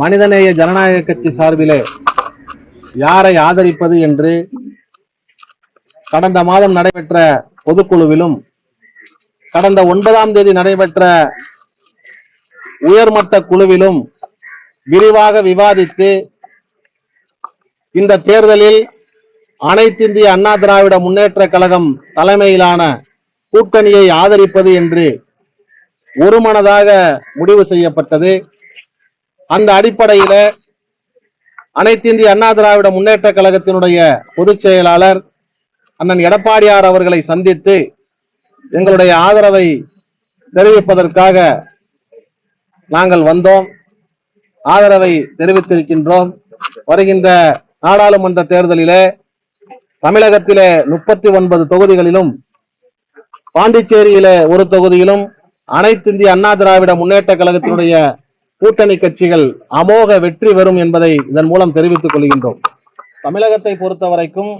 மனிதநேய ஜனநாயக கட்சி சார்பிலே யாரை ஆதரிப்பது என்று கடந்த மாதம் நடைபெற்ற பொதுக்குழுவிலும் கடந்த 9ஆம் தேதி நடைபெற்ற உயர்மட்ட குழுவிலும் விரிவாக விவாதித்து இந்த தேர்தலில் அனைத்திந்திய அண்ணா திராவிட முன்னேற்ற கழகம் தலைமையிலான கூட்டணியை ஆதரிப்பது என்று ஒருமனதாக முடிவு செய்யப்பட்டது. அந்த அடிப்படையில அனைத்திந்திய அண்ணா திராவிட முன்னேற்ற கழகத்தினுடைய பொதுச் செயலாளர் அண்ணன் எடப்பாடியார் அவர்களை சந்தித்து எங்களுடைய ஆதரவை தெரிவிப்பதற்காக நாங்கள் வந்தோம். ஆதரவை தெரிவித்திருக்கின்றோம். வருகின்ற நாடாளுமன்ற தேர்தலிலே தமிழகத்திலே 39 தொகுதிகளிலும் பாண்டிச்சேரியிலே ஒரு தொகுதியிலும் அனைத்திந்திய அண்ணா திராவிட முன்னேற்ற கழகத்தினுடைய கூட்டணி கட்சிகள் அமோக வெற்றி பெறும் என்பதை இதன் மூலம் தெரிவித்துக் கொள்கின்றோம். தமிழகத்தை பொறுத்த வரைக்கும்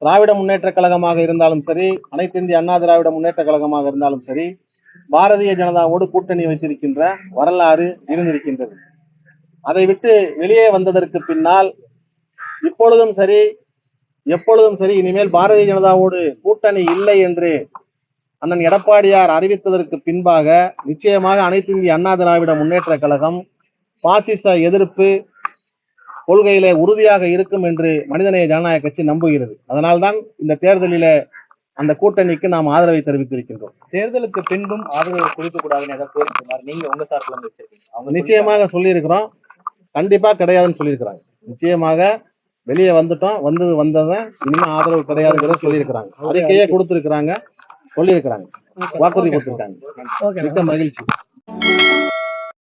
திராவிட முன்னேற்ற கழகமாக இருந்தாலும் சரி, அனைத்திந்திய அண்ணா திராவிட முன்னேற்ற கழகமாக இருந்தாலும் சரி, பாரதிய ஜனதாவோடு கூட்டணி வைத்திருக்கின்ற வரலாறு இருந்திருக்கின்றது. அதை விட்டு வெளியே வந்ததற்கு பின்னால் இப்பொழுதும் சரி, எப்பொழுதும் சரி, இனிமேல் பாரதிய ஜனதாவோடு கூட்டணி இல்லை என்று அண்ணன் எடப்பாடியார் அறிவித்ததற்கு பின்பாக நிச்சயமாக அனைத்து இந்திய அண்ணா திராவிட முன்னேற்ற கழகம் பாசிச எதிர்ப்பு கொள்கையிலே உறுதியாக இருக்கும் என்று மனிதநேய ஜனநாயக கட்சி நம்புகிறது. அதனால்தான் இந்த தேர்தலிலே அந்த கூட்டணிக்கு நாம் ஆதரவை தெரிவித்திருக்கின்றோம். தேர்தலுக்கு பின்பும் ஆதரவு கொடுக்க கூடாதுன்னு ஏதாவது கோரிக்கை நீங்க உங்க சார்பில் வச்சிருக்கீங்க? நிச்சயமாக சொல்லியிருக்கிறோம். கண்டிப்பா கிடையாதுன்னு சொல்லியிருக்கிறாங்க. நிச்சயமாக வெளியே வந்துட்டோம், வந்தவன் இனிமே ஆதரவு கிடையாதுங்கிறத சொல்லியிருக்கிறாங்க. அறிக்கையே கொடுத்திருக்கிறாங்க, சொல்லியிருக்கிறாங்க, வாக்குறுதி கொடுத்திருக்காங்க. மிக்க மகிழ்ச்சி.